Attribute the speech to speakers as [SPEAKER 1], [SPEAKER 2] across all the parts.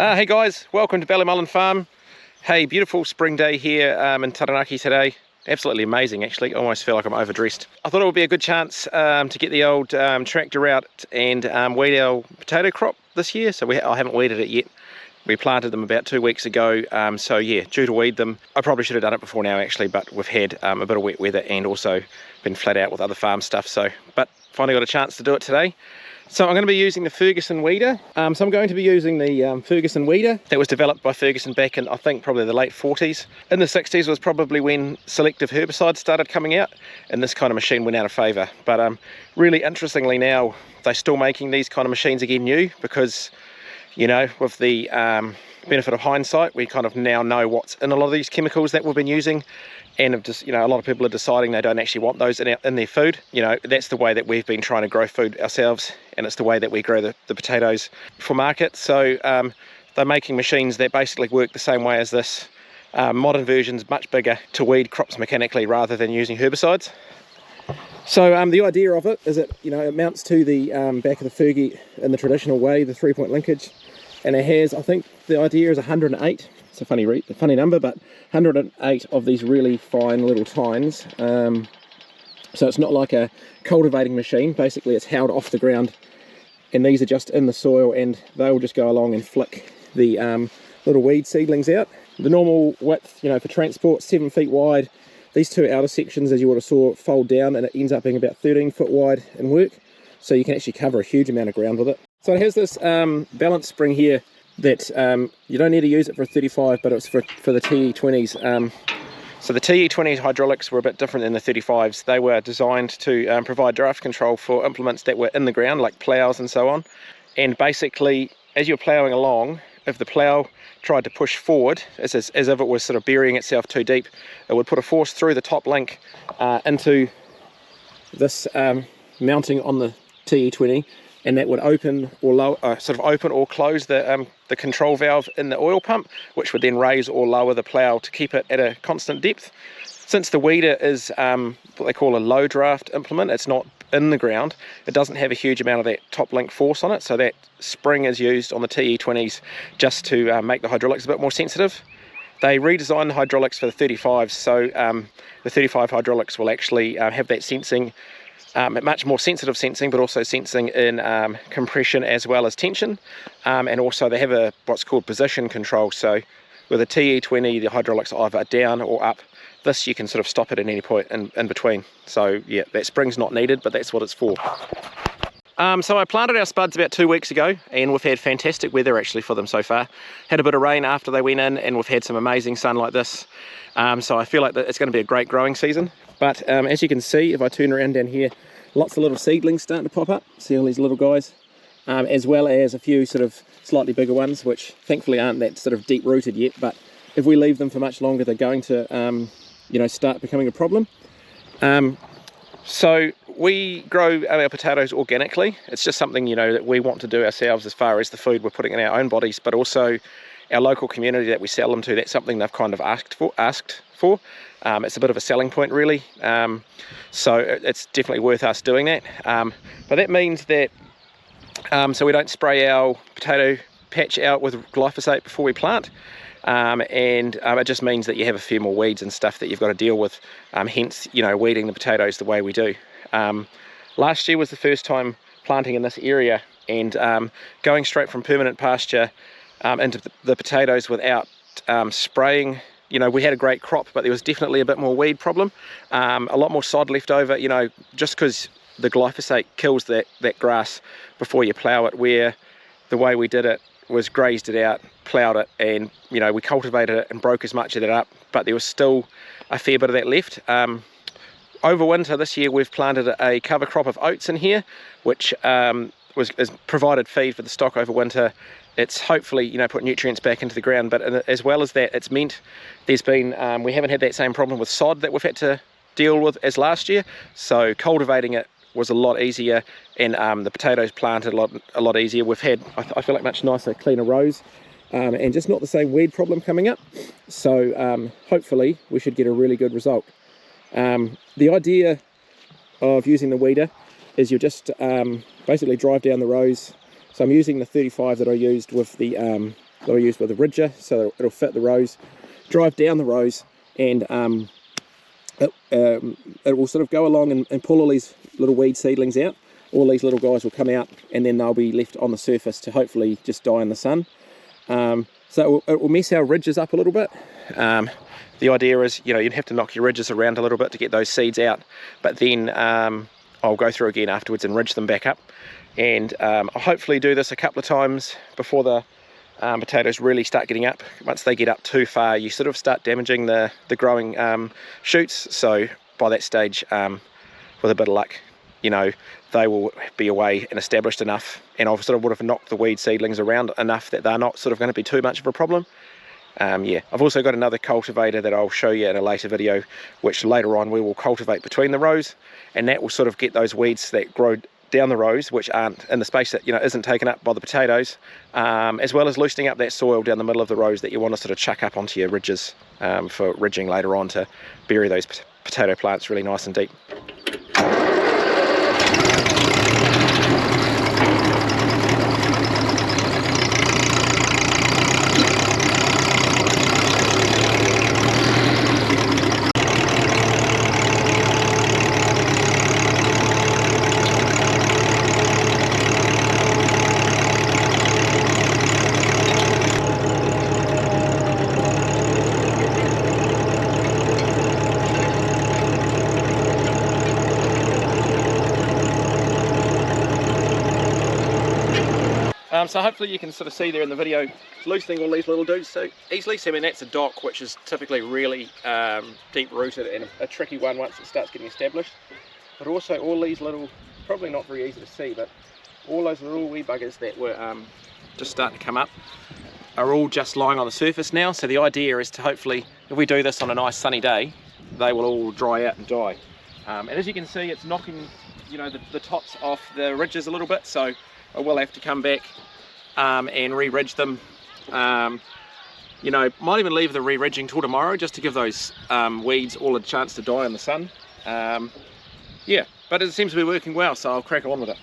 [SPEAKER 1] Hey guys, welcome to Ballymullin Farm. Hey, beautiful spring day here in Taranaki today. Absolutely amazing actually, I almost feel like I'm overdressed. I thought it would be a good chance to get the old tractor out and weed our potato crop this year. So I haven't weeded it yet. We planted them about 2 weeks ago, so yeah, due to weed them. I probably should have done it before now actually, but we've had a bit of wet weather and also been flat out with other farm stuff, but finally got a chance to do it today. So I'm going to be using the Ferguson Weeder. So I'm going to be using the Ferguson Weeder that was developed by Ferguson back in, I think, probably the late 40s. In the 60s was probably when selective herbicides started coming out, and this kind of machine went out of favour. But really interestingly now, they're still making these kind of machines again new because, you know, with the benefit of hindsight, we kind of now know what's in a lot of these chemicals that we've been using. And have just, you know, a lot of people are deciding they don't actually want those in their food. You know, that's the way that we've been trying to grow food ourselves, and it's the way that we grow the potatoes for market. So they're making machines that basically work the same way as this. Modern versions, much bigger, to weed crops mechanically rather than using herbicides. So the idea of it is that, you know, it mounts to the back of the Fergie in the traditional way, the 3-point linkage, and it has, I think the idea is 108. It's a funny number, but 108 of these really fine little tines. So it's not like a cultivating machine. Basically, it's held off the ground, and these are just in the soil, and they'll just go along and flick the little weed seedlings out. The normal width, you know, for transport, 7 feet wide. These two outer sections, as you would have saw, fold down, and it ends up being about 13 foot wide in work. So you can actually cover a huge amount of ground with it. So it has this balance spring here that you don't need to use it for a 35, but it's for the TE20s. So the TE20 hydraulics were a bit different than the 35s. They were designed to provide draft control for implements that were in the ground, like ploughs and so on. And basically, as you're ploughing along, if the plough tried to push forward, as if it was sort of burying itself too deep, it would put a force through the top link into this mounting on the TE20, and that would open or open or close the control valve in the oil pump, which would then raise or lower the plough to keep it at a constant depth. Since the weeder is what they call a low draft implement, it's not in the ground, it doesn't have a huge amount of that top link force on it, so that spring is used on the TE20s just to make the hydraulics a bit more sensitive. They redesigned the hydraulics for the 35s, so the 35 hydraulics will actually have that sensing, much more sensitive sensing, but also sensing in compression as well as tension, and also they have what's called position control. So with a TE20, the hydraulics are either down or up. This you can sort of stop it at any point in between. So yeah, that spring's not needed, but that's what it's for. So I planted our spuds about 2 weeks ago, and we've had fantastic weather actually for them so far. Had a bit of rain after they went in, and we've had some amazing sun like this. So I feel like it's going to be a great growing season. But as you can see, if I turn around down here, lots of little seedlings starting to pop up. See all these little guys, as well as a few sort of slightly bigger ones, which thankfully aren't that sort of deep rooted yet. But if we leave them for much longer, they're going to you know, start becoming a problem. So we grow our potatoes organically. It's just something, you know, that we want to do ourselves as far as the food we're putting in our own bodies, but also our local community that we sell them to. That's something they've kind of asked for. It's a bit of a selling point really. So it's definitely worth us doing that. But that means that so we don't spray our potato patch out with glyphosate before we plant. It just means that you have a few more weeds and stuff that you've got to deal with, hence, you know, weeding the potatoes the way we do. Last year was the first time planting in this area, and going straight from permanent pasture into the potatoes without spraying. You know, we had a great crop, but there was definitely a bit more weed problem, a lot more sod left over, you know, just because the glyphosate kills that grass before you plough it, where the way we did it was grazed it out, ploughed it, and, you know, we cultivated it and broke as much of that up, but there was still a fair bit of that left. Over winter this year, we've planted a cover crop of oats in here, which is provided feed for the stock over winter. It's hopefully, you know, put nutrients back into the ground, but as well as that, it's meant there's been, we haven't had that same problem with sod that we've had to deal with as last year, so cultivating it was a lot easier, and the potatoes planted a lot easier. We've had, I feel like, much nicer, cleaner rows, and just not the same weed problem coming up. So hopefully we should get a really good result. The idea of using the weeder is you just basically drive down the rows. So I'm using the 35 that I used with the that I use with the Ridger, so it'll fit the rows, drive down the rows, and it will sort of go along and pull all these little weed seedlings out. All these little guys will come out, and then they'll be left on the surface to hopefully just die in the sun. So it will mess our ridges up a little bit. The idea is, you know, you'd have to knock your ridges around a little bit to get those seeds out, but then I'll go through again afterwards and ridge them back up. And I'll hopefully do this a couple of times before the potatoes really start getting up. Once they get up too far, you sort of start damaging the growing shoots. So by that stage, with a bit of luck, you know, they will be away and established enough, and I sort of would have knocked the weed seedlings around enough that they're not sort of going to be too much of a problem. Yeah, I've also got another cultivator that I'll show you in a later video, which later on we will cultivate between the rows, and that will sort of get those weeds that grow down the rows, which aren't in the space that, you know, isn't taken up by the potatoes, as well as loosening up that soil down the middle of the rows that you want to sort of chuck up onto your ridges for ridging later on to bury those potato plants really nice and deep. So hopefully you can sort of see there in the video, loosening all these little dudes so easily. So I mean, that's a dock, which is typically really deep rooted and a tricky one once it starts getting established. But also all these little, probably not very easy to see, but all those little wee buggers that were just starting to come up are all just lying on the surface now. So the idea is to hopefully, if we do this on a nice sunny day, they will all dry out and die. And as you can see, it's knocking, you know, the tops off the ridges a little bit, so I will have to come back and re-ridge them. You know, might even leave the re-ridging till tomorrow just to give those weeds all a chance to die in the sun. Yeah, but it seems to be working well, so I'll crack on with it.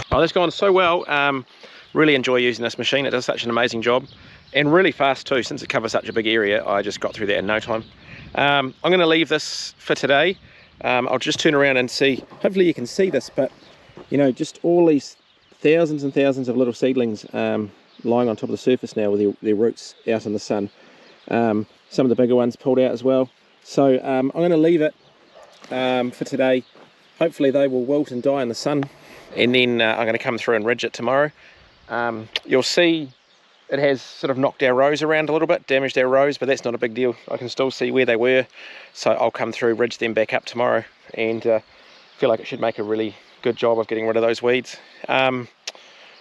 [SPEAKER 1] Oh, that's gone so well. Really enjoy using this machine. It does such an amazing job, and really fast too. Since it covers such a big area, I just got through that in no time. I'm going to leave this for today. I'll just turn around and see. Hopefully you can see this, but you know, just all these thousands and thousands of little seedlings lying on top of the surface now with their roots out in the sun. Some of the bigger ones pulled out as well. So I'm going to leave it for today. Hopefully they will wilt and die in the sun, and then I'm going to come through and ridge it tomorrow. You'll see it has sort of knocked our rows around a little bit, damaged our rows, but that's not a big deal. I can still see where they were, so I'll come through, ridge them back up tomorrow, and feel like it should make a really good job of getting rid of those weeds.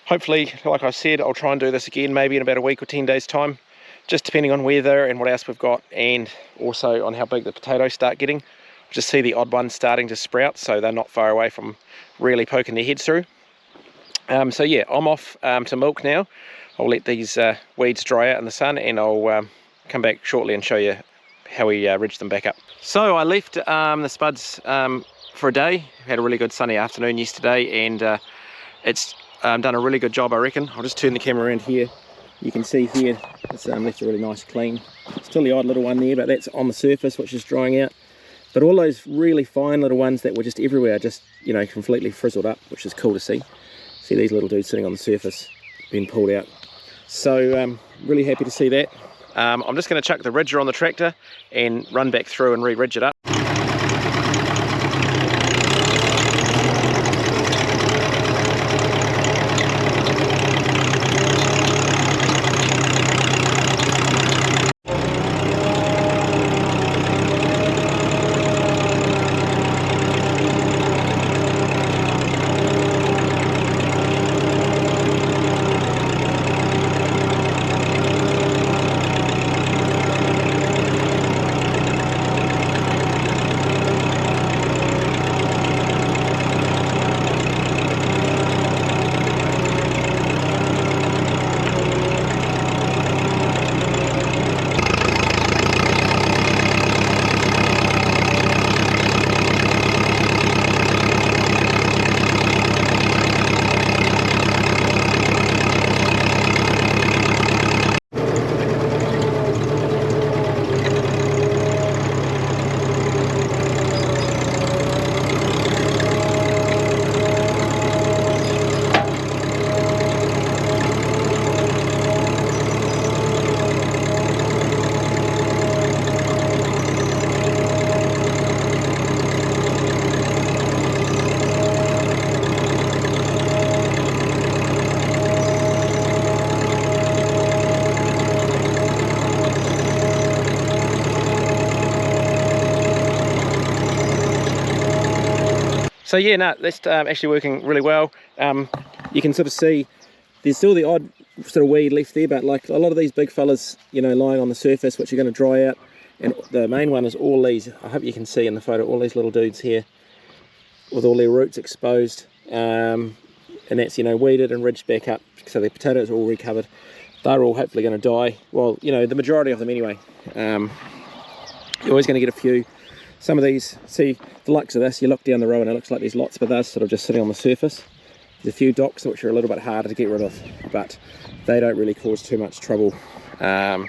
[SPEAKER 1] Hopefully, like I said, I'll try and do this again maybe in about a week or 10 days time, just depending on weather and what else we've got, and also on how big the potatoes start getting. Just see the odd ones starting to sprout, so they're not far away from really poking their heads through. So yeah, I'm off to milk now. I'll let these weeds dry out in the sun, and I'll come back shortly and show you how we ridge them back up. So I left the spuds for a day. Had a really good sunny afternoon yesterday, and it's done a really good job, I reckon. I'll just turn the camera around here. You can see here it's left a really nice clean. Still the odd little one there, but that's on the surface, which is drying out. But all those really fine little ones that were just everywhere, just, you know, completely frizzled up, which is cool to see. See these little dudes sitting on the surface, being pulled out. So really happy to see that. I'm just going to chuck the ridger on the tractor and run back through and re-ridge it up. So yeah, no, that's actually working really well. You can sort of see there's still the odd sort of weed left there, but like a lot of these big fellas, you know, lying on the surface, which are going to dry out. And the main one is all these, I hope you can see in the photo, all these little dudes here with all their roots exposed. And that's, you know, weeded and ridged back up, so the potatoes are all recovered. They're all hopefully going to die. Well, you know, the majority of them anyway. You're always going to get a few. Some of these, see the likes of this, you look down the row and it looks like there's lots, but they're sort of just sitting on the surface. There's a few docks which are a little bit harder to get rid of, but they don't really cause too much trouble when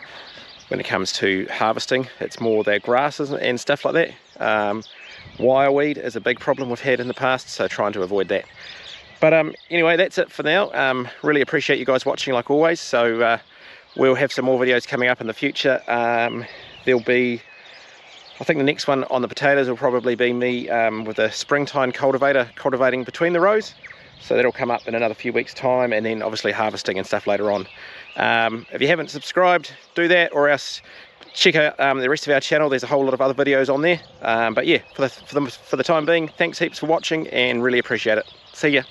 [SPEAKER 1] it comes to harvesting. It's more their grasses and stuff like that. Wireweed is a big problem we've had in the past, so trying to avoid that. But anyway, that's it for now. Really appreciate you guys watching like always. So we'll have some more videos coming up in the future. There'll be, I think the next one on the potatoes will probably be me with a springtime cultivator cultivating between the rows. So that'll come up in another few weeks time, and then obviously harvesting and stuff later on. If you haven't subscribed, do that, or else check out the rest of our channel. There's a whole lot of other videos on there. But yeah, for the time being, thanks heaps for watching and really appreciate it. See ya.